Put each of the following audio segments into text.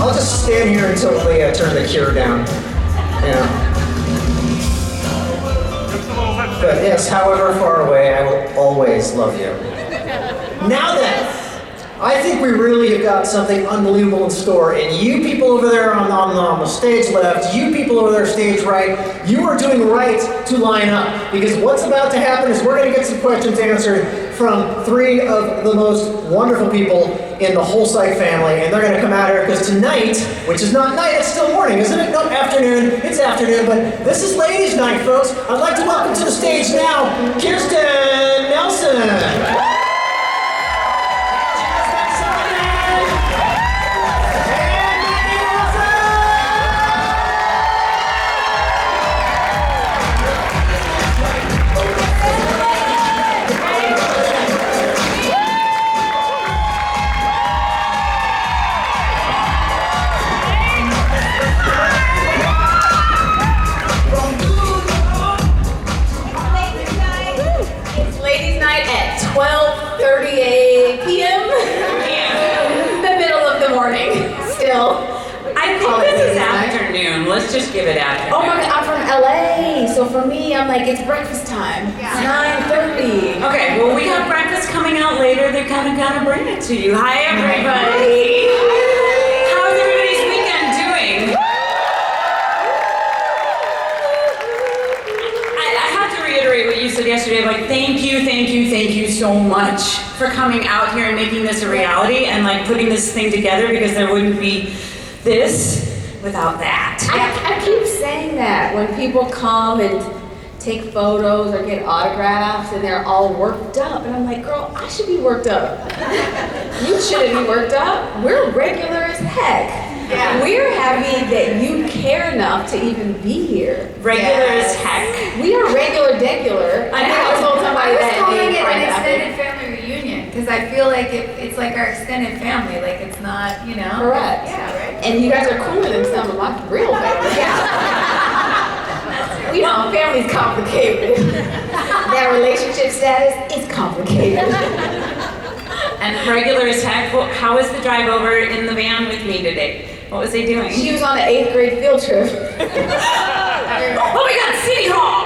I'll just stand here until we turn the cure down. Yeah. But yes, however far away, I will always love you. Now then, I think we really have got something unbelievable in store, and you people over there on the stage left, you people over there stage right, you are doing right to line up, because what's about to happen is we're going to get some questions answered from three of the most wonderful people in the whole Psych family, and they're going to come out here, because tonight, which is not night, it's still morning, isn't it? No, afternoon, it's afternoon, but this is ladies' night, folks. I'd like to welcome to the stage now, Kirsten Nelson. Let's just give it afternoon. Oh my God, I'm from LA, so for me, I'm like, it's breakfast time. Yeah. It's 9:30. Okay, well we have breakfast coming out later. They're kind of gonna bring it to you. Hi everybody. How's everybody's weekend doing? I have to reiterate what you said yesterday. Like, thank you so much for coming out here and making this a reality and like putting this thing together, because there wouldn't be this without that. I keep saying that when people come and take photos or get autographs and they're all worked up, and I'm like, girl, I should be worked up. You shouldn't be worked up. We're regular as heck. Yeah. We're happy that you care enough to even be here. Regular as heck. We are regular. I think I told somebody that. I was calling it an extended family reunion because I feel like it's like our extended family. Like it's not, you know. Correct. Yeah, right. And you guys are cooler than some of my real family. You know, family's complicated. That relationship status is complicated. And regular as heck. Well, how was the drive over in the van with me today? What was they doing? She was on an 8th grade field trip. Oh my God, City Hall!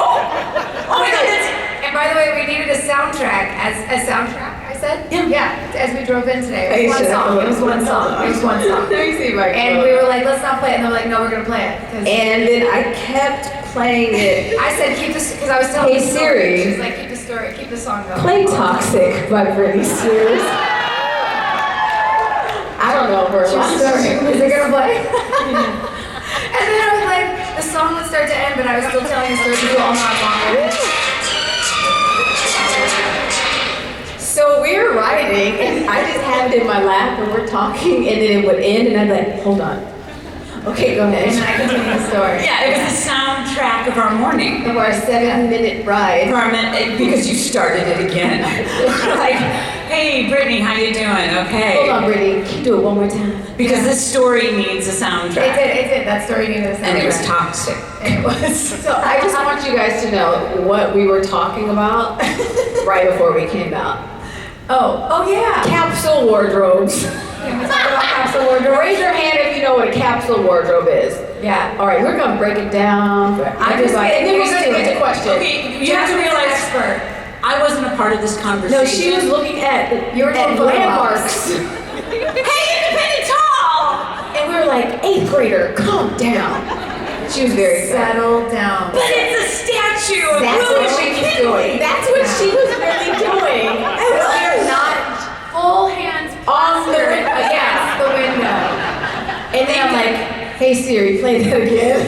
Oh my God, that's... And by the way, we needed a soundtrack. As a soundtrack, I said? Yeah, as we drove in today. It was one song. Let me see if I can. And we were like, let's not play it. And they're like, no, we're going to play it. And then I kept playing it. I said, keep this, because I was telling Hey Siri. She's like, keep the story, keep the song going. Play Toxic by Britney Spears. I don't know her last story. Is it gonna play? And then I was like, the song would start to end, but I was still telling the story. You all know how long it is. So we were riding, and I just had it in my lap, and we're talking, and then it would end, and I'd be like, hold on. Okay, go ahead. And then I continue the story. Yeah, it was the soundtrack of our morning. Of our 7-minute ride. Because you started it again. Like, hey, Brittany, how you doing? Okay. Hold on, Brittany. Can you do it one more time? Because this story needs a soundtrack. It did. That story needed a soundtrack. And it was toxic. It was. So I just want you guys to know what we were talking about right before we came out. Oh yeah. Capsule wardrobes. Can we talk about capsule wardrobe? Raise your hand if you know what a capsule wardrobe is. Yeah. All right, we're gonna break it down. I'm just kidding. And then we're gonna get to questions. Okay, you have to realize expert. I wasn't a part of this conversation. No, she was looking at landmarks. Hey, independent tall! And we were like, 8th grader, calm down. She was very settled down. But it's a statue of That's William what she was McKinley. doing. That's what she was really doing. We're not full hands On the against the window. And then I'm like, hey Siri, play that again.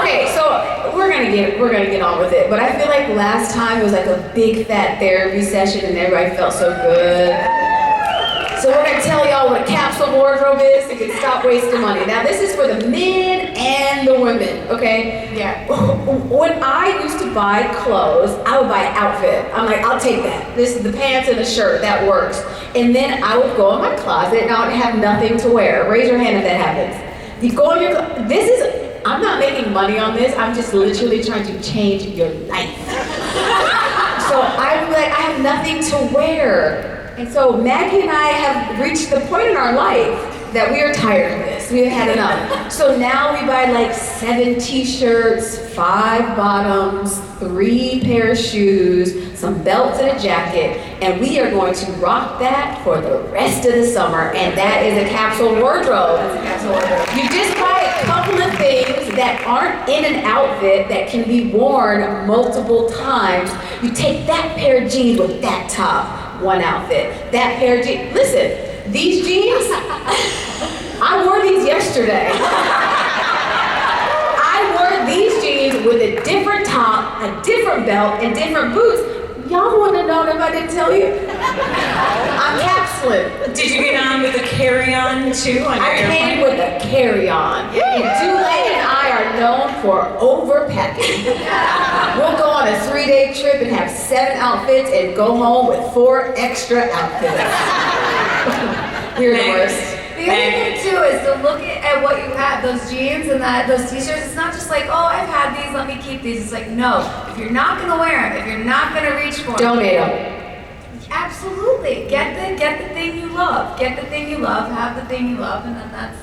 Okay, so we're gonna get on with it. But I feel like last time it was like a big fat therapy session and everybody felt so good. So we're gonna tell y'all what a capsule wardrobe is. You can stop wasting money. Now this is for the men and the women, okay? Yeah. When I used to buy clothes, I would buy an outfit. I'm like, I'll take that. This is the pants and the shirt, that works. And then I would go in my closet and I would have nothing to wear. Raise your hand if that happens. You go in your I'm not making money on this, I'm just literally trying to change your life. So I'm like, I have nothing to wear. And so Maggie and I have reached the point in our life that we are tired of this. We have had enough. So now we buy like 7 t-shirts, 5 bottoms, 3 pair of shoes, some belts and a jacket, and we are going to rock that for the rest of the summer, and that is a capsule wardrobe. You just buy a couple of things that aren't in an outfit that can be worn multiple times. You take that pair of jeans with that top, one outfit. That pair of jeans, listen, these jeans, I wore these yesterday. I wore these jeans with a different top, a different belt, and different boots. Y'all wouldn't have known if I didn't tell you. I'm capsuling. Did you get on with a carry-on too on your I came airplane? with a carry-on. And Dulé and I are known for overpacking. We'll go on a 3-day trip and have 7 outfits and go home with 4 extra outfits. We're the worst. The other thing too is to look at what you have, those jeans and those t-shirts. It's not just like, oh, I've had these, let me keep these. It's like, no, if you're not gonna wear them, if you're not gonna reach for them, Donate them. absolutely get the thing you love. Get the thing you love, have the thing you love, and then that's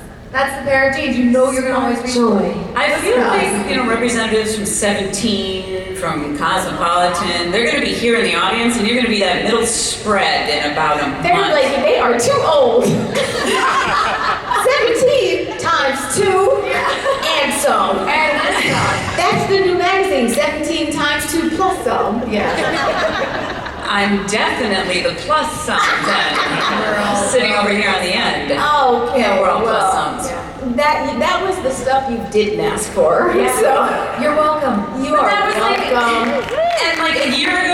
the pair of jeans you know you're gonna always reach for. I feel like, representatives from 17, from Cosmopolitan, they're going to be here in the audience, and you're going to be that middle spread in about a They're month. like, they are too old. 17 times 2 and some. And That's the new magazine, 17 times 2 plus some. Yeah. I'm definitely the plus sum then, sitting over here on the end. Oh, okay. Yeah, we're all plus well, sums. that was the stuff you didn't ask for. Yeah. So you're welcome. you are that was welcome. And like a year ago,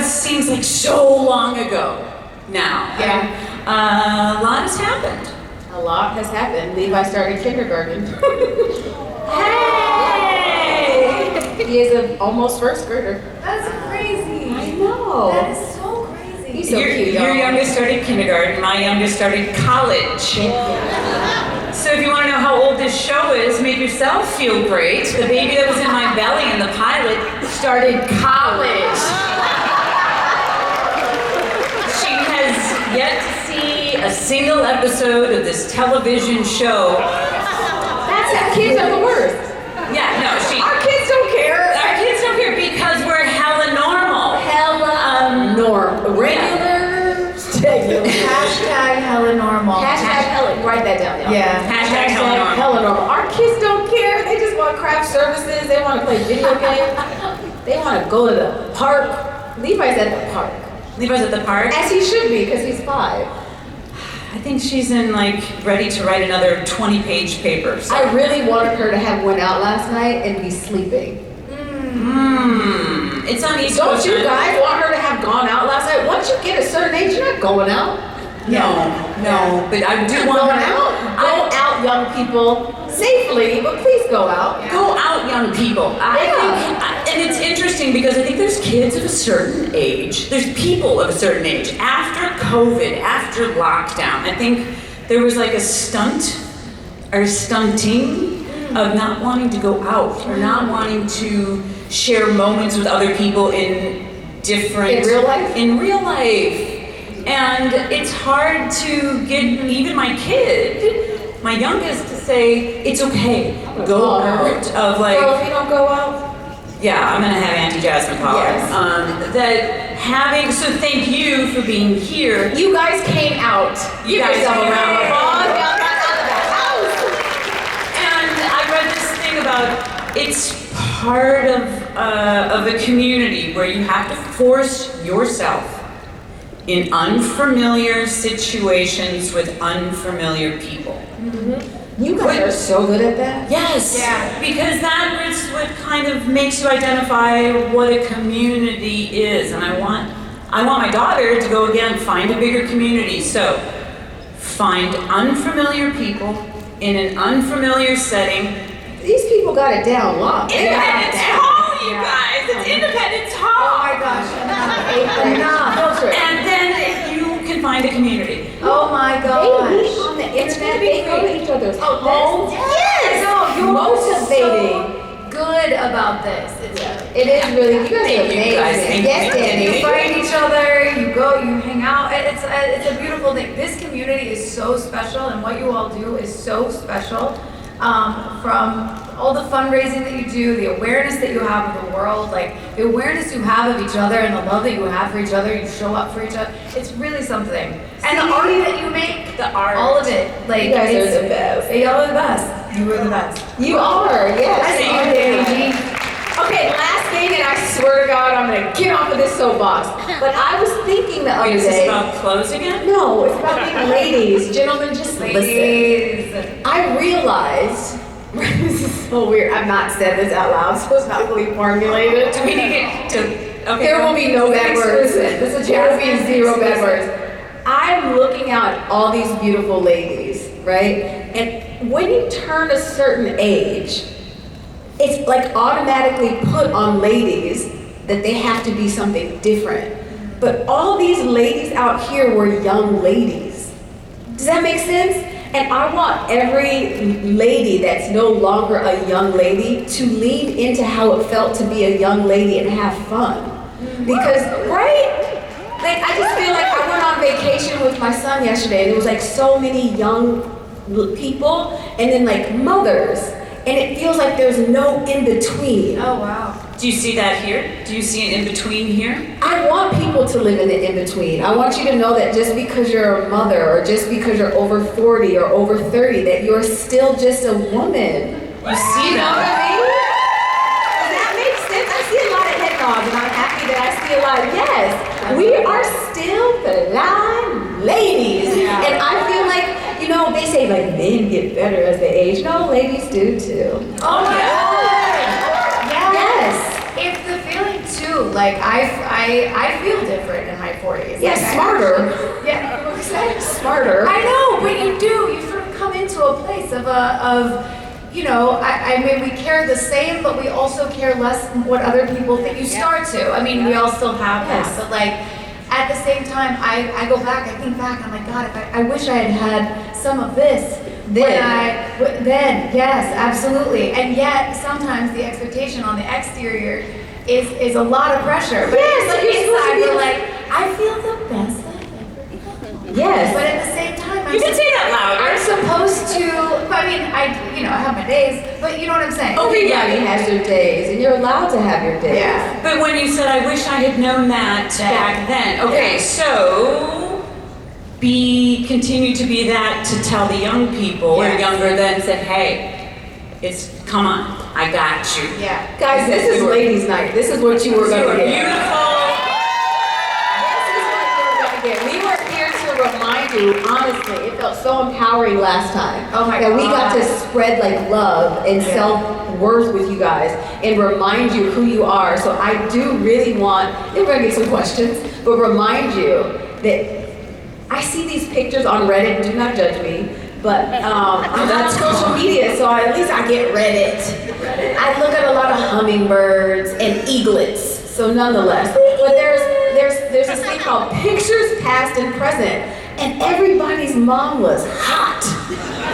seems like so long ago now. Yeah. A lot has happened. A lot has happened. Levi started kindergarten. Hey! He is an almost first grader. That's crazy. I know. That is so crazy. He's so your, cute, your y'all. youngest started kindergarten, my youngest started college. So if you want to know how old this show is, make yourself feel great. The baby that was in my belly in the pilot started college. She has yet to see a single episode of this television show. That's how kids are the worst. Yeah, no, Our kids don't care. our kids don't care because we're hella normal. Hella norm. Regular. Regular. Hashtag hella normal. Hashtag hella. Write that down, y'all. Yeah. Hashtag hella normal. Hella normal. Our kids don't care. They just want craft services. They want to play video games. They want to go to the park. Levi's at the park. Levi's at the park. As he should be, because he's 5. I think she's ready to write another 20-page paper. So. I really wanted her to have went out last night and be sleeping. It's on the East Don't Coast. you guys want her to have gone out last night? Once you get a certain age, you're not going out. No, but I do want Going her out. Go out, young people. Safely, but please go out. Go out, young people. I think, and it's interesting because I think there's kids of a certain age, there's people of a certain age. After COVID, after lockdown, I think there was like a stunt or stunting of not wanting to go out or not wanting to share moments with other people in different... In real life? In real life. And it's hard to get even my kid, my youngest, to say, it's okay, go out of like... Girl, if you don't go out, yeah, I'm gonna have Auntie Jasmine call her. Yes. That having, so thank you for being here. you guys came out. You Give guys yourself a came round of out. applause. Y'all got out of the house. And I read this thing about, it's part of a community where you have to force yourself in unfamiliar situations with unfamiliar people. You guys are so good at that. Yes, because that is what kind of makes you identify what a community is. And I want my daughter to go again, find a bigger community. So find unfamiliar people in an unfamiliar setting. These people got it down locked. Independence Hall, you guys. It's Independence Hall. Oh my gosh, Enough. And then you can find a community. Oh my They gosh. meet on the internet. They go to each other's homes. Yes. No, you're Motivating. so good good about this. It is really, you guys are Thank you, guys. amazing. Thank Yes, you. Danny. You find each other, you go, you hang out. It's a beautiful thing. This community is so special, and what you all do is so special. From all the fundraising that you do, the awareness that you have of the world, like the awareness you have of each other and the love that you have for each other, you show up for each other. It's really something. And the art that you make, The art. all of it, like You guys it's- are the best. Y'all are the best. You are the best. You are, yes. I see You are, you, Danny Danny. G. Okay, last thing, and I swear to God, I'm gonna get off of this soapbox. But I was thinking the other Wait, is this day. about clothes again? No, it's about being ladies. Gentlemen, just listen. Ladies. I realized, this is so weird, I've not said this out loud, so it's not fully formulated. Do we need to? Okay. There will be no bad words. Exclusive. This is There will be Jasmine's 0 bad exclusive. words. I'm looking at all these beautiful ladies, right? And when you turn a certain age, it's like automatically put on ladies that they have to be something different. But all these ladies out here were young ladies. Does that make sense? And I want every lady that's no longer a young lady to lean into how it felt to be a young lady and have fun. Because, right? Like, I just feel like I went on vacation with my son yesterday, and there was like so many young people, and then like mothers, and it feels like there's no in between. Oh wow. Do you see that here? Do you see an in between here? I want people to live in the in between. I want you to know that just because you're a mother, or just because you're over 40 or over 30, that you're still just a woman. You see You know what that? I mean? Does that make sense? I see a lot of head nods, and I'm happy that I see a lot. Yes, we are still fly ladies. Yeah. And I feel like, you know, they say like men get better as they age. No, ladies do too. Oh my God. Yes. It's the feeling too. Like I feel different in my 40s. Yes, Like, I smarter. actually- Yeah, what was that? Smarter. I know, but you do. You sort of come into a place of you know, I mean, we care the same, but we also care less what other people think. You start to. I mean, we all still have Yes. that, but like at the same time, I go back. I think back. I'm like, God, if I wish I had had some of this. Then, yes, absolutely. And yet, sometimes the expectation on the exterior is a lot of pressure. But Yes, like you're supposed to inside, be we're the- like, I feel the best I've ever felt. Yes. But at the same time, You can say that louder. I'm supposed to. I mean, I have my days, but you know what I'm saying. Everybody has their days, and you're allowed to have your days. Yeah. But when you said, I wish I had known that back then. Okay, so continue to be that to tell the young people who are Yes. younger than said, hey, come on, I got you. Yeah. Guys, this is ladies' night. This is what you were You going are to get. beautiful. This is what you were going to get. We were here to remind you, honestly, it felt so empowering last time. Oh my that we got to God. spread like love and Yeah. self-worth with you guys and remind you who you are. So I do really want, and we're going to get some questions, but remind you that I see these pictures on Reddit, do not judge me, but I'm not on social media, so at least I get Reddit. I look at a lot of hummingbirds and eaglets, so nonetheless. But there's this thing called pictures past and present, and everybody's mom was hot.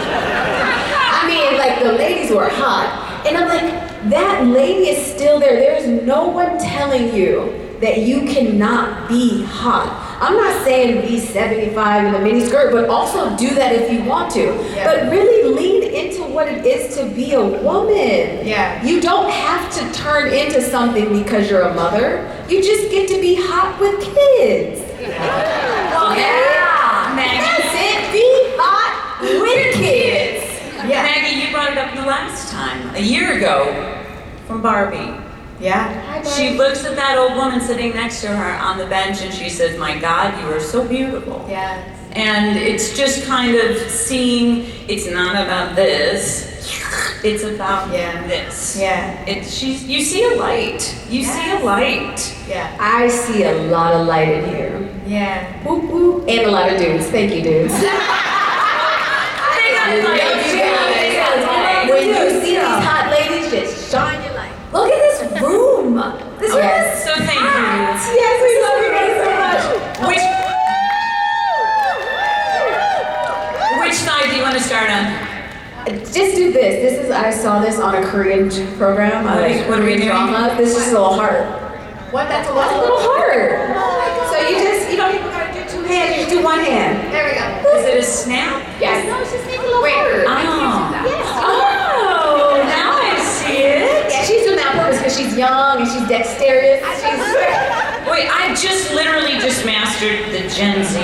I mean, like the ladies were hot, and I'm like, that lady is still there. There's no one telling you that you cannot be hot. I'm not saying be 75 in a mini skirt, but also do that if you want to. Yeah. But really lean into what it is to be a woman. Yeah. You don't have to turn into something because you're a mother. You just get to be hot with kids. Well, Yeah. Maggie, That's it. Be hot with kids. Yeah. Maggie, you brought it up the last time, a year ago, from Barbie. Yeah. She looks at that old woman sitting next to her on the bench and she says, my God, you are so beautiful. Yeah. And it's just kind of seeing, it's not about this, it's about Yeah. this. Yeah. You see a light. You see a light. Yeah. I see a lot of light in here. Yeah. Whoop, whoop. And a lot of dudes. Thank you, dudes. They got light. Love you guys. They got light. When you see these hot ladies, just shine your light. Look at this room. This room is So thank you. Yes, we love you guys so much. Which side do you want to start on? Just do this. I saw this on a Korean program. What are we doing? Drama. This is a little heart. What? That's a That's a lot. little heart. So you don't even gotta do two hands. You just do one hand. There we go. Is it a snap? Yes. No, it's just make a little Wait. heart. Oh. I can't do that. Yes. Oh, now I see it. Yeah, she's doing that on purpose because she's young and she's dexterous. Wait, I just literally just mastered the Gen Z.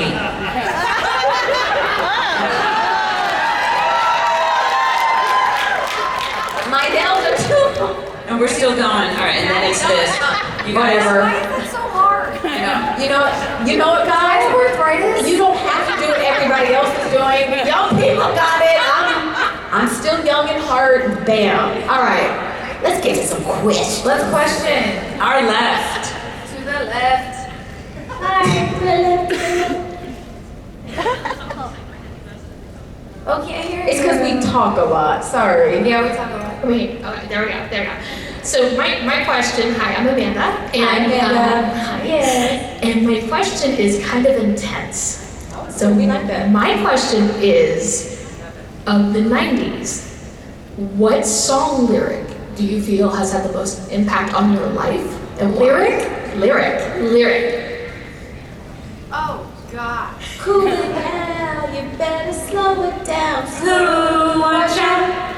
My nails are too. And we're still going. All right, and then it's this. You guys, Whatever. Why is it so hard? You know what, guys? Arthritis? You don't have to do what everybody else is doing. Young people got it. I'm still young at heart. Bam. All right. Let's get to some questions. Let's question. our left. To the left. Okay, I hear you. It's because we talk a lot. Sorry. Yeah, we talk about it. Wait, okay, there we go. So my question, hi, I'm Amanda. And, hi. Yes. And my question is kind of intense. So we like that. My question is, of the 90s, what song lyric do you feel has had the most impact on your life? And why? Lyric. Oh, God. Cool it down. You better slow it down. So watch out,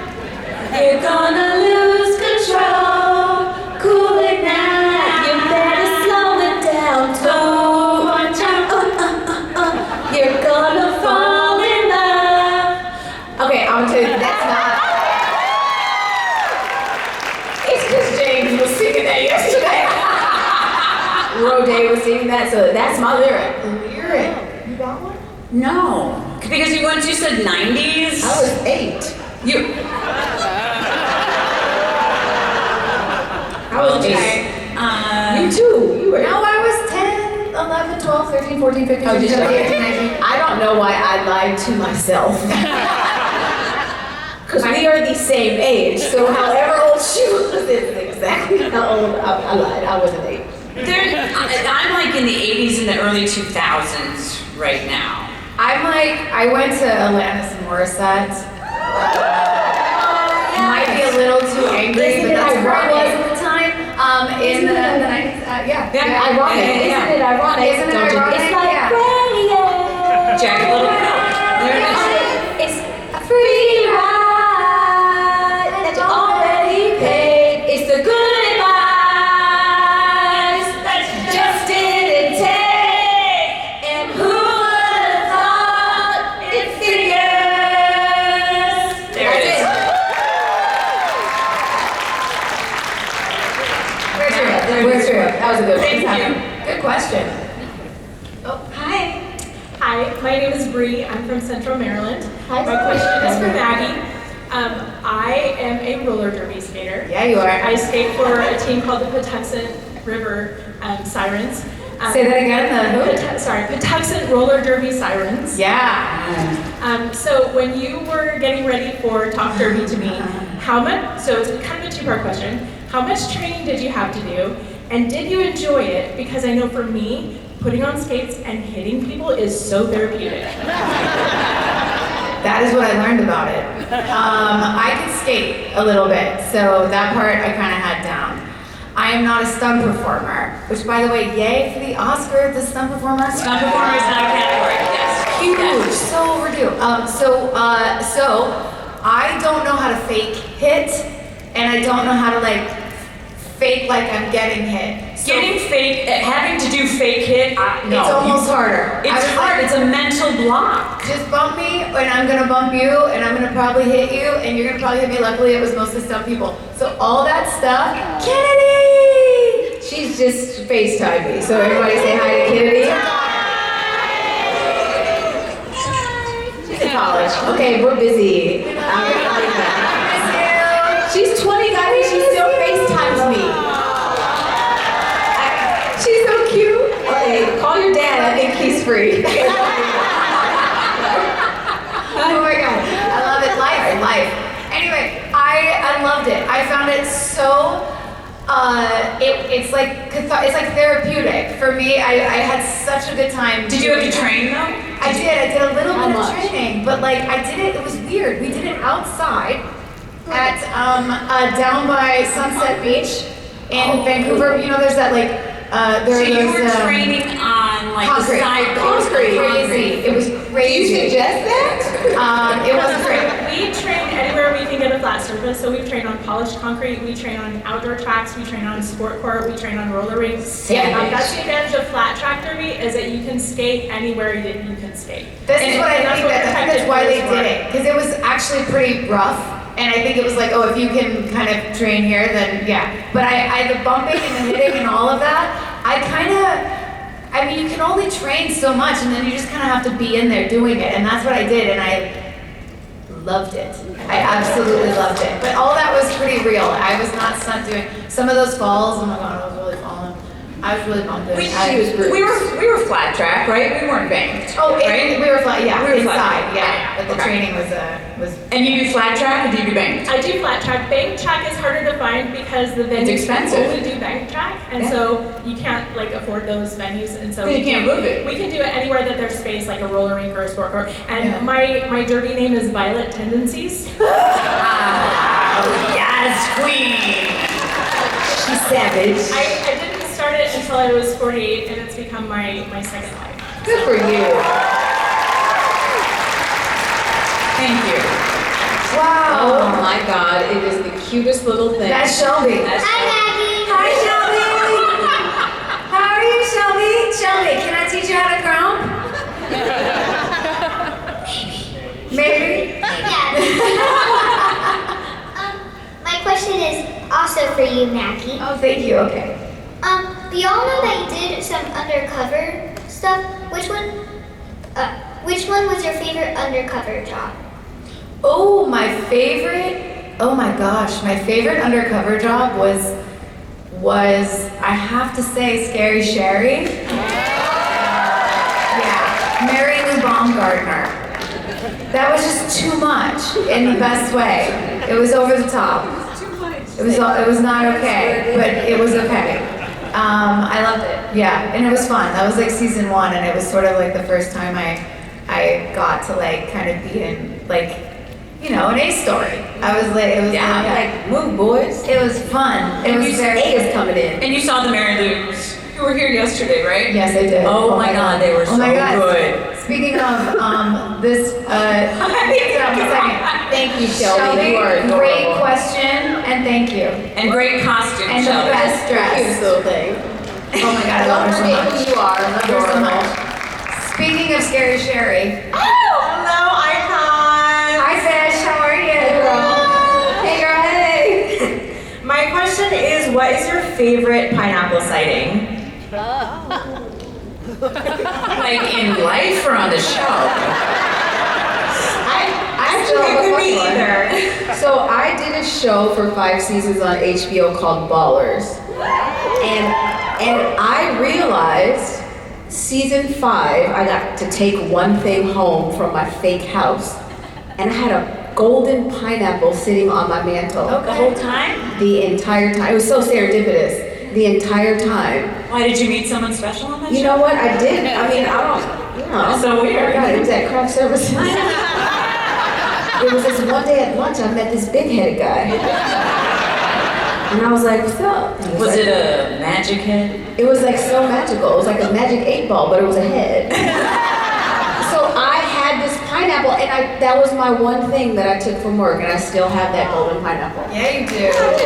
you're gonna lose control. Cool it now, You better slow it down. so watch out. You're gonna fall in love. Okay, I'm gonna tell you that's not. It's because James was singing that yesterday. Roday was singing that, so that's my lyric. Lyric. You got one? No, because once you said 90s, I was 8. you. I was 8. You too. You were. No, I was 10, 11, 12, 13, 14, 15, Oh, 16, just 17, okay. 18, 19. I don't know why I lied to myself. Because we are the same age, so however old she was is exactly how old I lied. I wasn't 8. I'm like in the 80s and the early 2000s right now. I went to Alanis Morissette. Might be a little too angry, Isn't but it that's where I was ironic? at the time. In the 90s. Yeah. Ironic. Yeah. Isn't it ironic? Isn't it Don't you- ironic? It's like Yeah. radio. Jagged Little Pill. There it is. It's a free ride that you already paid. It's the good advice that you just didn't take. And who would have thought it figures? There it is. Where's your? That was a good one. Thank you. Good question. Hi, my name is Bree. I'm from Central Maryland. Hi, My question is for Bree. Maggie. I am a roller derby skater. Yeah, you are. I skate for a team called the Patuxent River Sirens. Say that again. Patuxent Roller Derby Sirens. Yeah. So when you were getting ready for Talk Derby to Me, how much? So it's kind of a two-part question. How much training did you have to do, and did you enjoy it? Because I know for me, putting on skates and hitting people is so therapeutic. That is what I learned about it. I can skate a little bit, so that part I kind of had down. I am not a stunt performer, which, by the way, yay for the Oscar, the stunt performer. Stunt performer is not a category. Yes. Huge, so overdue. So I don't know how to fake hit, and I don't know how to fake like I'm getting hit. So Getting fake, having to do fake hit, no. it's almost harder. I It's was hard. like, It's a mental block. just bump me, and I'm gonna bump you, and I'm gonna probably hit you, and you're gonna probably hit me. Luckily, it was mostly stunt people. So all that stuff, Kennedy! She's just FaceTime me, so everybody say hi to Kennedy. She's in college. Okay, we're busy. She's 20, guys, and she still FaceTimes me. She's so cute. Okay, call your dad, I think he's free. Oh my god, I love it. Life. Anyway, I loved it. I found it so It's like therapeutic for me. I had such a good time. Did you have to train though? I did a little How bit much? of training, but like I did it. It was weird. We did it outside at down by Sunset Beach in Vancouver. You know, there's that like So you were training on like concrete. the side Concrete. Crazy. It was Do crazy. you suggest that? It was great. We train anywhere we can get a flat surface. So we've trained on polished concrete, we train on outdoor tracks, we train on sport court, we train on roller rinks. Yeah. That's the advantage of flat track derby is that you can skate anywhere that you can skate. This is what I that's think what that's protected why they players did it, because it was actually pretty rough, and I think it was like, oh, if you can kind of train here, then yeah. But I the bumping and the hitting and all of that, I mean, you can only train so much, and then you just kind of have to be in there doing it, and that's what I did, and I loved it. I absolutely loved it. But all that was pretty real. I was not stunt doing some of those falls. Oh my god, I was really falling. I was really bummed. We were flat track, right? We weren't banked. Oh, right? we were flat. Yeah, We were flat inside. track. Yeah, but the Okay. training was. And you do flat track or do you do banked? I do flat track. Bank track is harder to find because the venues expensive. only do bank track, and so you can't like afford those venues, and so You can't move it. We can do it anywhere that there's space, like a roller rink or a sport court. And Yeah. my derby name is Violet Tendencies. Yes, queen. She's savage. I didn't start it until I was 48, and it's become my second life. Good for you. Thank you. Wow. Oh my God, it is the cutest little thing. That's Shelby. That's Hi, Shelby. How are you, Shelby? Shelby, can I teach you how to crump? Maybe. Yeah. My question is also for you, Mackie. Oh, thank you. Okay. We all know that you did some undercover stuff. Which one was your favorite undercover job? Oh, my favorite. Oh my gosh, my favorite undercover job was I have to say Scary Sherry. Yeah, Mary Lou Baumgartner. That was just too much in the best way. It was over the top. It was not okay, but it was okay. I loved it. Yeah, and it was fun. That was like season 1, and it was sort of like the first time I got to like kind of be in like, you know, an A story. I was like, it was Like, move, boys. it was fun. It was very. A is coming in. And you saw the Mary Lou's. You were here yesterday, right? Yes, I did. Oh my God, they were Oh my so God. good. Speaking of this, second. Thank you, Shelby. Shelby, You are adorable. great question, and thank you. And great costume, And the Shelby. best dress. Cutest little thing. Oh my God, I love Don't her so forget much. who you are. Love her so Adorable. much. Speaking of Scary Sherry. Hello, icon. Hi, Fish. How are you? Hey, girl, hey. My question is, what is your favorite pineapple sighting? Like in life or on the show? I still It have a could funny be one. either. So I did a show for 5 seasons on HBO called Ballers. And I realized season 5, I got to take one thing home from my fake house. And I had a golden pineapple sitting on my mantle. The whole time? The entire time. It was so serendipitous. The entire time. Why did you meet someone special on that You show? know what? I did. I mean, I don't, you know. That's so weird. God, it was at craft services. It was this one day at lunch, I met this big-headed guy. And I was like, what's up? And he Was like, it a magic head? It was like so magical. It was like a magic 8-ball, but it was a head. So I had this pineapple, and that was my one thing that I took from work, and I still have that golden pineapple. Yeah, you do. I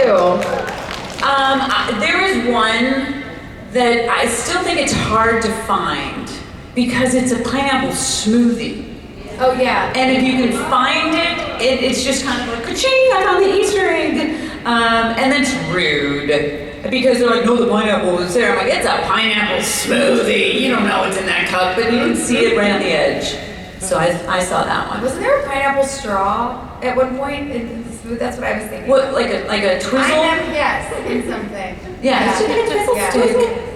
do. There is one that I still think it's hard to find because it's a pineapple smoothie. Oh yeah. And if you can find it, it's just kind of like, ka-ching, I found the Easter egg. And then it's rude because they're like, no, the pineapple is there. I'm like, it's a pineapple smoothie. You don't know what's in that cup, but you can see it right on the edge. So I saw that one. Wasn't there a pineapple straw at one point? That's what I was thinking. What, like a twizzle? Yes, in something. Yeah, it's just like a twizzle Yeah. stick.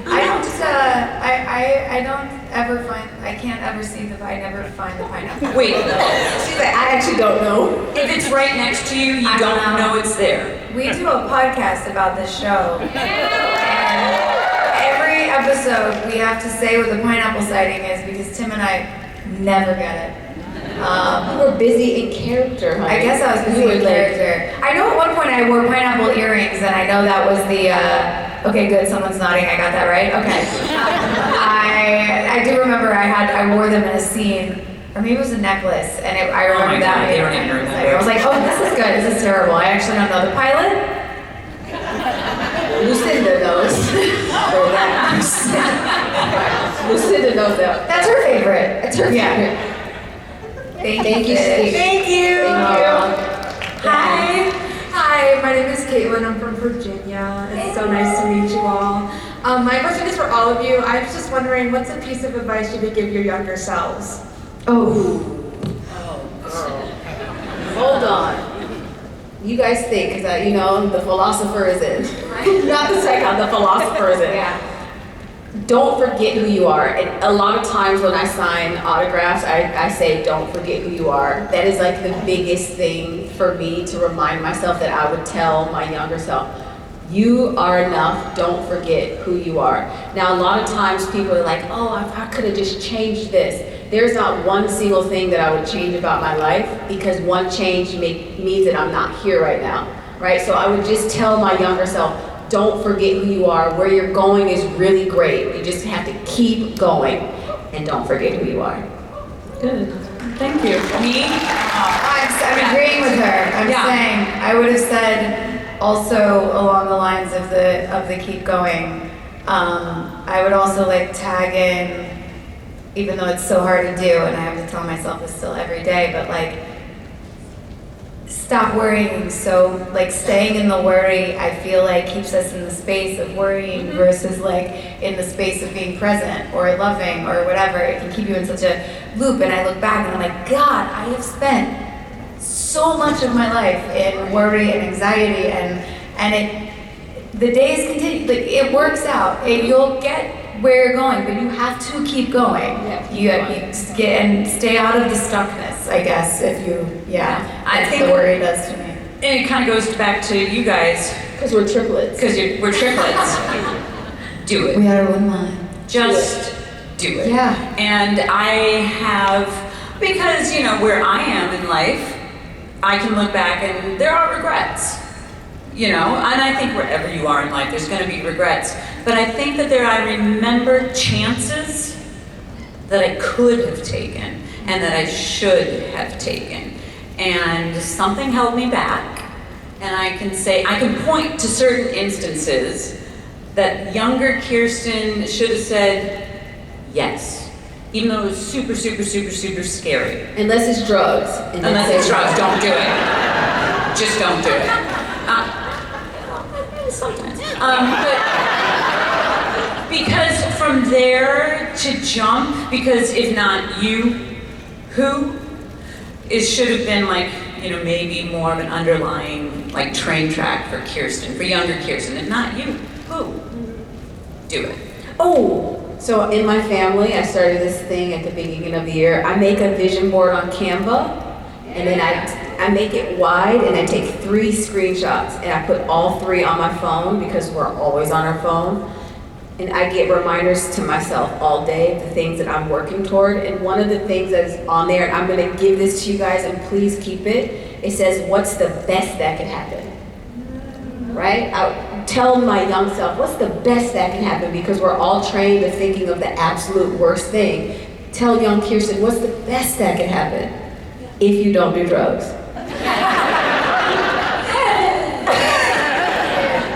I don't. ever see I never find the pineapple. Wait, She's like, I actually don't know. if it's right next to you, you I don't don't know. know it's there. We do a podcast about this show. And every episode we have to say what the pineapple sighting is because Tim and I never get it. You were busy in character, honey. I guess I was busy You were in like- character. I know at one point I wore pineapple earrings, and I know that was the. Okay, good. Someone's nodding. I got that right. Okay. I do remember I wore them in a scene, or maybe it was a necklace, and I Oh remember my that. God, they don't even remember. I was like, oh, this is good. This is terrible. I actually don't know the pilot. Lucinda knows. Or that. Lucinda knows that. That's her favorite. That's her Yeah. favorite. Thank you, Steve. Steve. Thank you. Hi. Hi, my name is Caitlin. I'm from Virginia. It's so nice to meet you all. My question is for all of you. I was just wondering, what's a piece of advice you would give your younger selves? Hold on. You guys think, because you know, the philosopher is in. Not the psycho, the philosopher is in. Yeah. Don't forget who you are. And a lot of times when I sign autographs, I say, don't forget who you are. That is like the biggest thing for me to remind myself that I would tell my younger self. You are enough. Don't forget who you are. Now, a lot of times people are like, oh, I could have just changed this. There's not one single thing that I would change about my life because one change means that I'm not here right now, right? So I would just tell my younger self, don't forget who you are. Where you're going is really great. You just have to keep going and don't forget who you are. Good. Thank you. Me? I'm agreeing with her. I'm saying I would have said also along the lines of the keep going. I would also like tag in, even though it's so hard to do, and I have to tell myself this still every day, but like stop worrying. So like staying in the worry, I feel like keeps us in the space of worrying versus like in the space of being present or loving or whatever. It can keep you in such a loop. And I look back and I'm like, God, I have spent so much of my life in worry and anxiety, and the days continue. Like it works out. You'll get where you're going, but you have to keep going. You get and stay out of the stuckness, I guess. If you, I that's think the worry does to me. And it kind of goes back to you guys Because we're triplets. because we're triplets. Do it. We are one line. Just do it. Yeah. And I have, because you know where I am in life, I can look back and there are regrets. You know, and I think wherever you are in life, there's going to be regrets. But I think that I remember chances that I could have taken and that I should have taken. And something held me back. And I can point to certain instances that younger Kirsten should have said yes. Even though it was super, super, super, super scary. Unless it's drugs. Unless it's drugs, don't do it. Just don't do it. Sometimes. But because from there to jump, because if not you, who? It should have been like, you know, maybe more of an underlying like train track for Kirsten, for younger Kirsten. If not you, who? Do it. Oh, so in my family, I started this thing at the beginning of the year. I make a vision board on Canva, and then I make it wide, and I take 3 screenshots, and I put all 3 on my phone because we're always on our phone. And I get reminders to myself all day of the things that I'm working toward. And one of the things that's on there, and I'm gonna give this to you guys, and please keep it. It says, what's the best that can happen? Right? I tell my young self, what's the best that can happen? Because we're all trained to thinking of the absolute worst thing. Tell young Kirsten, what's the best that can happen if you don't do drugs?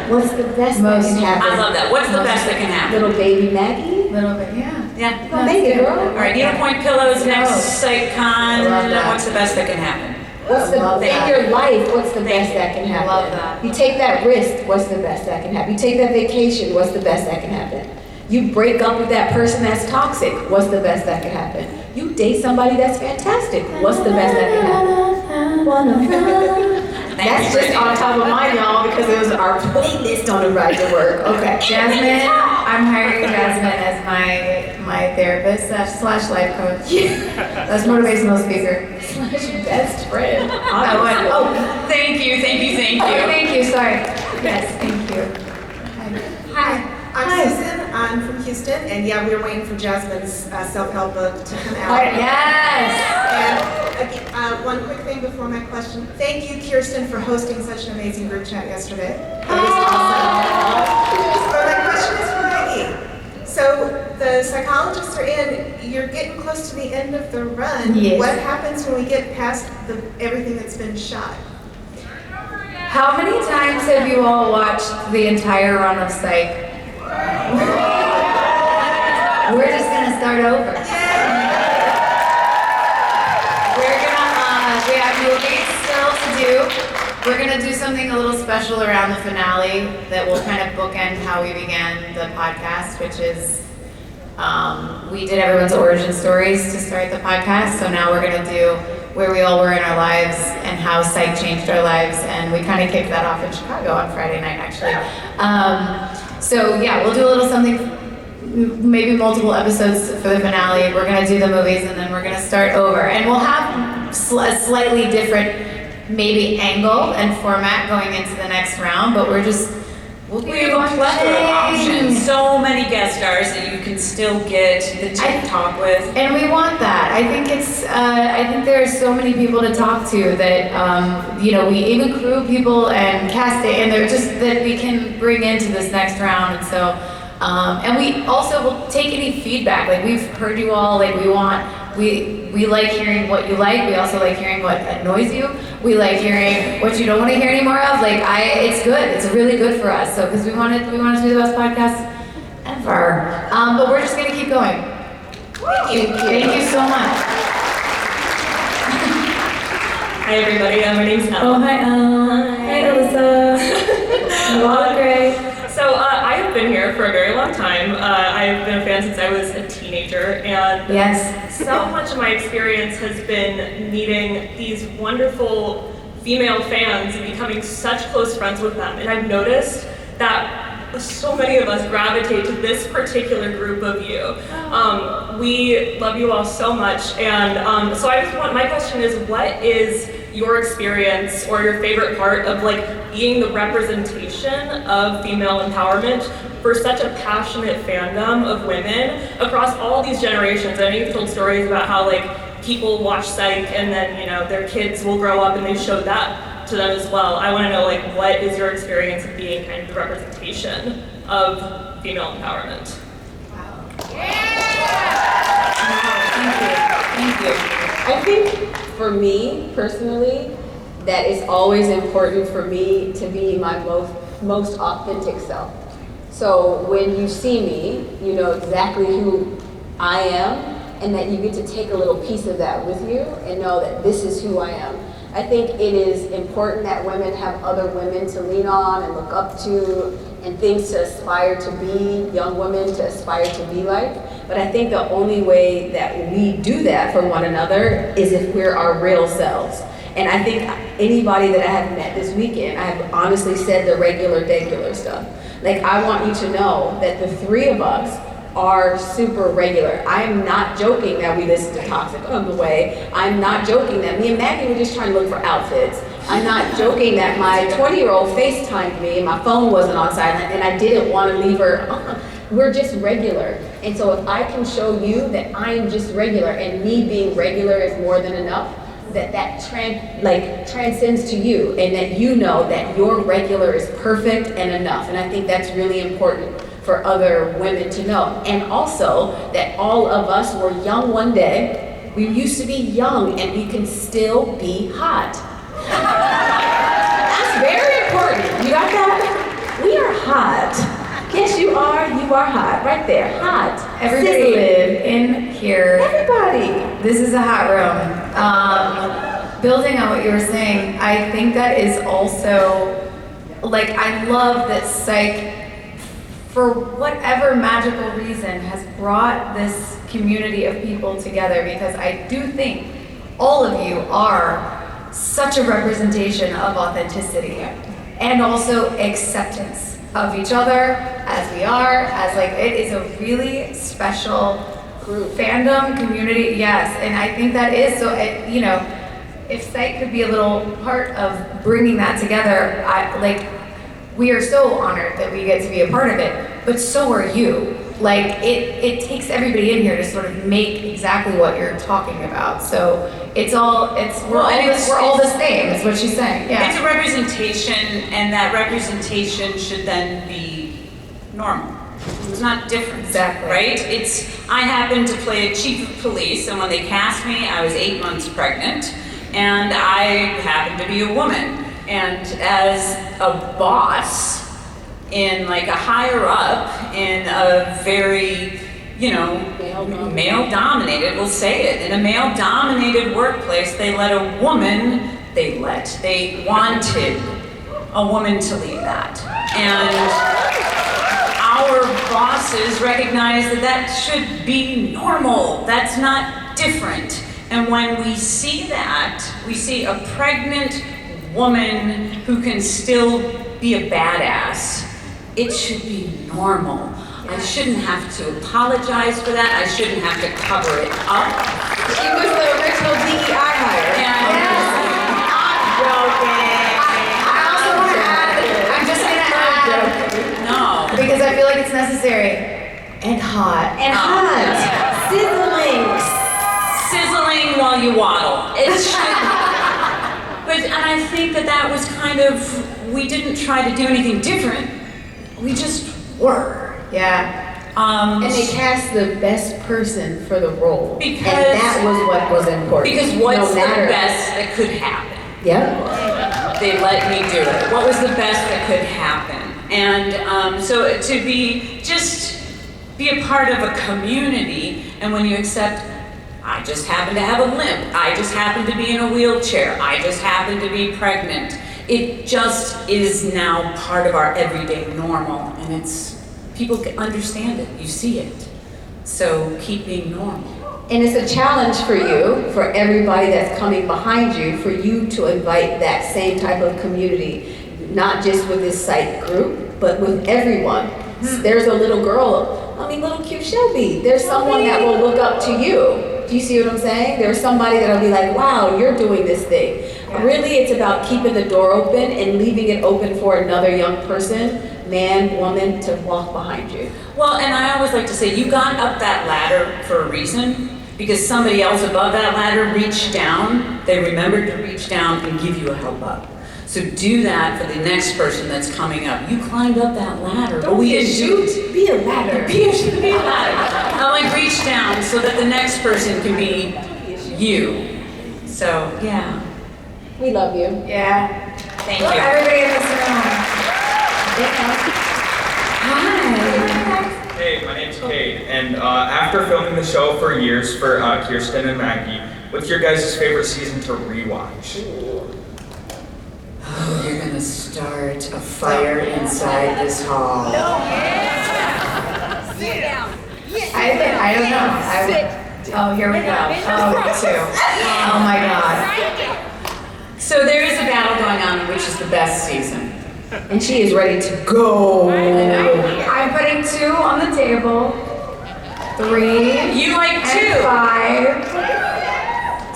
What's the best that can happen? I love that. What's the best that can happen? Little baby Maggie? Little bit, yeah. Yeah. Go make it, girl. All right, needlepoint pillows next PsychCon. I love that. What's the best that can happen? What's the love in that. your life? What's the best that can happen? Love that. You take that risk. What's the best that can happen? You take that vacation. What's the best that can happen? You break up with that person that's toxic. What's the best that can happen? You date somebody that's fantastic. What's the best that can happen? That's just on top of mine, y'all, because it was our playlist on the ride to work. Okay, Jasmine, I'm hiring Jasmine as my therapist slash life coach. That's motivational speaker slash best friend. I want. Oh, Thank you. oh, thank you. Sorry. Yes, thank you. Hi, I'm Hi. Susan. I'm from Houston, and yeah, we were waiting for Jasmine's self-help book to come out. Yes. And one quick thing before my question. Thank you, Kirsten, for hosting such an amazing group chat yesterday. It was awesome. But my question is for Maggie. So the psychologists are in. You're getting close to the end of the run. Yes. What happens when we get past everything that's been shot? How many times have you all watched the entire run of Psych? We're just gonna start over. We have movies still to do. We're gonna do something a little special around the finale that will kind of bookend how we began the podcast, which is we did everyone's origin stories to start the podcast. So now we're gonna do where we all were in our lives and how Psych changed our lives, and we kind of kicked that off in Chicago on Friday night, actually. So yeah, we'll do a little something, maybe multiple episodes for the finale. We're gonna do the movies, and then we're gonna start over, and we'll have a slightly different maybe angle and format going into the next round, but we'll We have a plethora of options. So many guest stars that you can still get to talk with. And we want that. I think I think there are so many people to talk to that, we even crew people and cast it, and they're just that we can bring into this next round. And so, and we also will take any feedback. Like, we've heard you all, like, we like hearing what you like. We also like hearing what annoys you. We like hearing what you don't want to hear any more of. Like, it's good. It's really good for us. So, because we want to do the best podcast ever. But we're just gonna keep going. Thank you so much. Hi everybody, my name's Elle. Oh, hi, Hi, Alyssa. Well, great. So I have been here for a very long time. I've been a fan since I was a teenager, and Yes. so much of my experience has been meeting these wonderful female fans and becoming such close friends with them. And I've noticed that so many of us gravitate to this particular group of you. We love you all so much, and so my question is, what is your experience or your favorite part of being the representation of female empowerment for such a passionate fandom of women across all these generations? I know you've told stories about how people watch Psych and then their kids will grow up and they show that to them as well. I want to know what is your experience of being kind of the representation of female empowerment? Thank you. I think for me personally, that is always important for me to be my most authentic self. So when you see me, you know exactly who I am, and that you get to take a little piece of that with you and know that this is who I am. I think it is important that women have other women to lean on and look up to and things to aspire to be, young women to aspire to be like. But I think the only way that we do that for one another is if we're our real selves. And I think anybody that I have met this weekend, I have honestly said the regular stuff. I want you to know that the three of us are super regular. I am not joking that we listen to Toxic on the way. I'm not joking that me and Maggie were just trying to look for outfits. I'm not joking that my 20-year-old FaceTimed me and my phone wasn't on silent and I didn't want to leave her. We're just regular. And so if I can show you that I am just regular and me being regular is more than enough, that transcends to you, and that you know that your regular is perfect and enough. And I think that's really important for other women to know. And also that all of us were young one day. We used to be young and we can still be hot. That's very important. You got that? We are hot. Yes, you are. You are hot. Right there. Hot. Everybody live in here. Everybody. This is a hot room. Building on what you were saying, I think that is also, I love that Psych, for whatever magical reason, has brought this community of people together, because I do think all of you are such a representation of authenticity and also acceptance. of each other, as we are, as like, it is a really special group, fandom, community, yes, and I think that is, so, you know, if Psych could be a little part of bringing that together, we are so honored that we get to be a part of it, but so are you. Like, it takes everybody in here to sort of make exactly what you're talking about. So we're all the same, is what she's saying. Yeah. It's a representation, and that representation should then be normal. It's not different. Exactly. Right? I happened to play a chief of police, and when they cast me, I was 8 months pregnant, and I happened to be a woman. And as a boss, in like a higher up, in a very, you know, male-dominated, we'll say it, in a male-dominated workplace, they wanted a woman to lead that. And our bosses recognize that should be normal. That's not different. And when we see that, we see a pregnant woman who can still be a badass, it should be normal. I shouldn't have to apologize for that. I shouldn't have to cover it up. She was the original DEI hire. I also want to add, I'm just going to add, No. because I feel like it's necessary, and hot. And hot. Sizzling while you waddle. It should. And I think that was kind of, we didn't try to do anything different. We just were. Yeah. And they cast the best person for the role. And that was what was important. Because what's the best that could happen? Yeah. They let me do it. What was the best that could happen? And so to be a part of a community, and when you accept, I just happen to have a limp, I just happen to be in a wheelchair, I just happen to be pregnant. It just is now part of our everyday normal, and people understand it, you see it. So keep being normal. And it's a challenge for you, for everybody that's coming behind you, for you to invite that same type of community, not just with this Psych group, but with everyone. There's a little girl, little cute Shelby. There's someone that will look up to you. Do you see what I'm saying? There's somebody that'll be like, wow, you're doing this thing. Yeah. Really, it's about keeping the door open and leaving it open for another young person, man, woman, to walk behind you. Well, and I always like to say, you got up that ladder for a reason, because somebody else above that ladder reached down. They remembered to reach down and give you a help up. So do that for the next person that's coming up. You climbed up that ladder, but we didn't do it. Be a ladder. Be a ladder. I like reach down so that the next person can be you. So yeah. We love you. Yeah. Thank you. Everybody in this room. Hi. Hey, my name's Kate, and after filming the show for years for Kirsten and Maggie, what's your guys' favorite season to rewatch? Oh, you're gonna start a fire inside this hall. Sit down. I don't know. Oh, here we go. Oh, me too. Oh my God. So there is a battle going on, which is the best season. And she is ready to go. I'm putting 2 on the table. 3. You like 2. And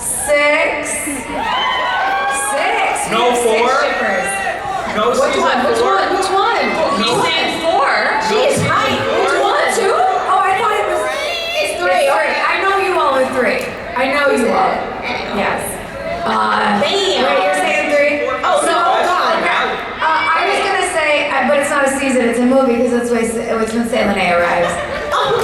5. 6. No 4? No Which season one? 4? Which one? He's saying 4. She is right. Which one? 2? Oh, I thought it was. It's 3. All right. I know you all are 3. I know you all. Yes. Damn. Wait, you're saying 3? Oh, no, God. I was gonna say, but it's not a season. It's a movie because it's when Say Lene arrives. Oh,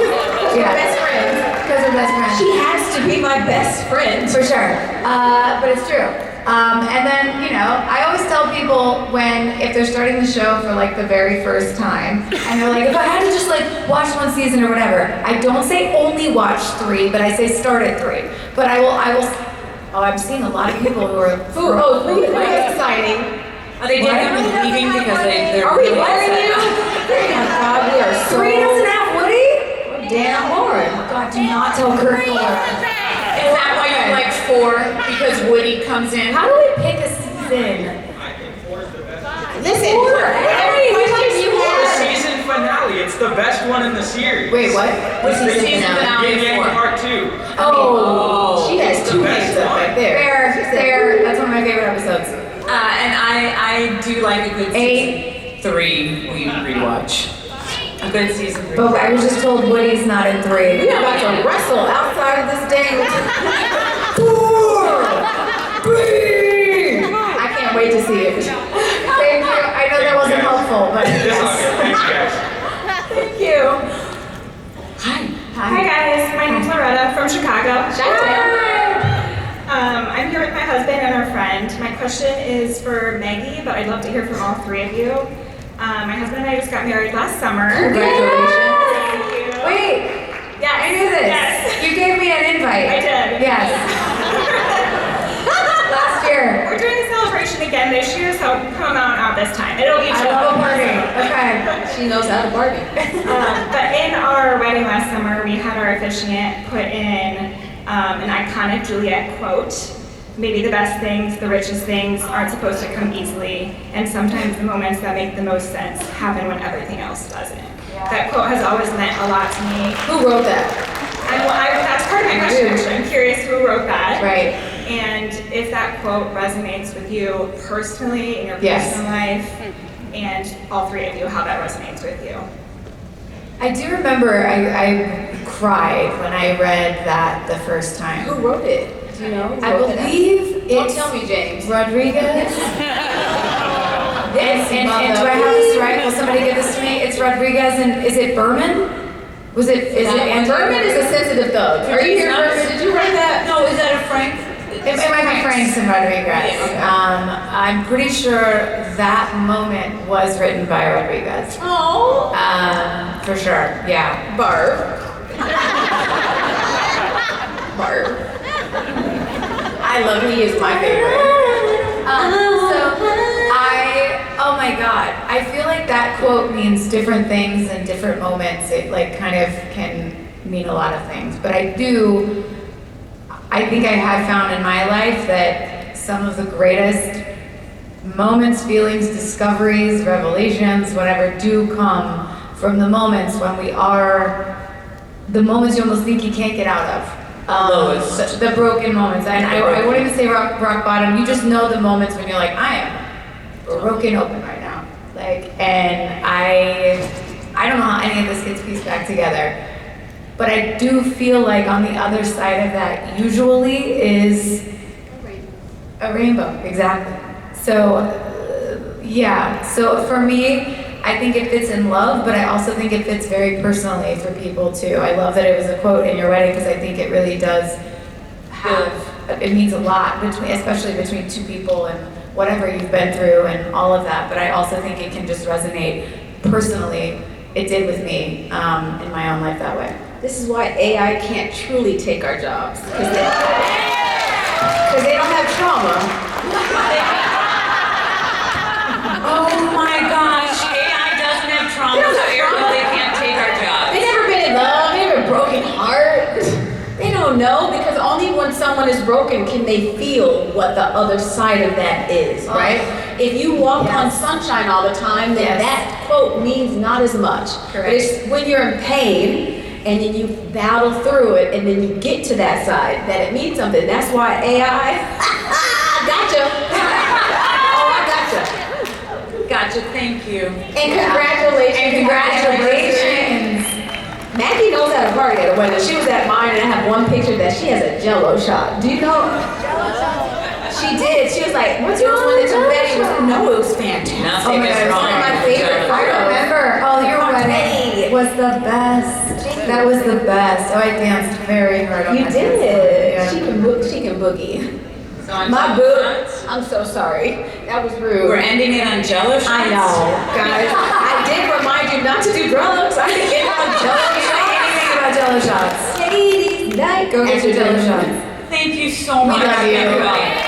Yeah. best friend. Because we're best friends. She has to be my best friend. For sure. But it's true. And then, you know, I always tell people if they're starting the show for like the very first time, and they're like, if I had to just like watch one season or whatever, I don't say only watch 3, but I say start at 3. But I will, I'm seeing a lot of people who are, That's exciting. Are they definitely leaving because they're Are we really boring upset? you? Oh my God, we are so 3 doesn't have Woody? damn boring. Oh God, do not tell Kurt Fuller. Is that why you like 4? Because Woody comes in? How do we pick a season? I think 4 is the best. Listen, every question you have one in the series. Wait, what? What's the season Yin finale Yang for? Part 2. Oh, she has two hands up right there. Fair. That's one of my favorite episodes. And I do like a good season 3 we rewatch. A good season 3. But I was just told Woody's not in 3. We are about to wrestle outside of this dang. 4, 3. I can't wait to see it. Thank you. I know that wasn't helpful, but It's all good. Thanks, guys. thank you. Hi guys, my name's Loretta from Chicago. I'm here with my husband and our friend. My question is for Maggie, but I'd love to hear from all three of you. My husband and I just got married last summer. Congratulations. Thank you. Wait, Yes. I knew this. Yes. You gave me an invite. I did. Yes. Last year. We're doing a celebration again this year, so come on out this time. It'll be I chill. love a party. Okay. She knows how to Barbie. But in our wedding last summer, we had our officiant put in an iconic Juliet quote. Maybe the best things, the richest things aren't supposed to come easily, and sometimes the moments that make the most sense happen when everything else doesn't. That quote has always meant a lot to me. Who wrote that? That's part of my question, actually. I'm curious who wrote that. Right. And if that quote resonates with you personally in your Yes. personal life, and all three of you, how that resonates with you. I do remember I cried when I read that the first time. Who wrote it? Do you know? Who I wrote it? believe Don't it's tell me, James. Rodriguez. and do I have this right? Will somebody give this to me? It's Rodriguez and is it Berman? Is it Andrew? Berman is a sensitive thug. Are you here, Berman? Did you write that? No, is that a Frank? It might be Franks and Rodriguez. Yeah, okay. I'm pretty sure that moment was written by Rodriguez. Oh. For sure, yeah. Barb. Barb. I love he is my favorite. Oh my God, I feel like that quote means different things in different moments. It like kind of can mean a lot of things, but I think I have found in my life that some of the greatest moments, feelings, discoveries, revelations, whatever, do come from the moments when the moments you almost think you can't get out of. The broken moments. And I wouldn't even say rock bottom. You just know the moments when you're like, I am broken open right now. And I don't know how any of this gets pieced back together. But I do feel like on the other side of that usually is a rainbow, exactly. So, yeah. So for me, I think it fits in love, but I also think it fits very personally for people too. I love that it was a quote in your wedding because I think it really does it means a lot, especially between two people and whatever you've been through and all of that. But I also think it can just resonate personally. It did with me in my own life that way. This is why AI can't truly take our jobs. Because they don't have trauma. Oh my gosh, AI doesn't have trauma, so they can't take our jobs. They never been in love, they never broken heart. They don't know because only when someone is broken can they feel what the other side of that is, right? If you walk on sunshine all the time, then that quote means not as much. Correct. But it's when you're in pain and then you battle through it and then you get to that side that it means something. That's why AI, gotcha. Oh, I gotcha. Gotcha, thank you. And congratulations. Congratulations. Maggie knows how to party at a wedding. She was at mine and I have one picture that she has a Jello shot. Do you know? She did. She was like, what's yours when it's confetti? No, it was fantastic. Nothing is It's wrong one of my with favorite Jello. I remember. Oh, your wedding was the best. That was the best. Oh, I danced very hard on You that did. dance floor. Yeah. She can boogie. So on My Jello boot. shots? I'm so sorry. That was rude. We're ending it on Jello shots? I know, guys. I did remind you not to do drugs. I didn't get on Jello shots. Anything about Jello shots. Ladies night. Go get your Jello shots. Thank you so much, love you. everybody.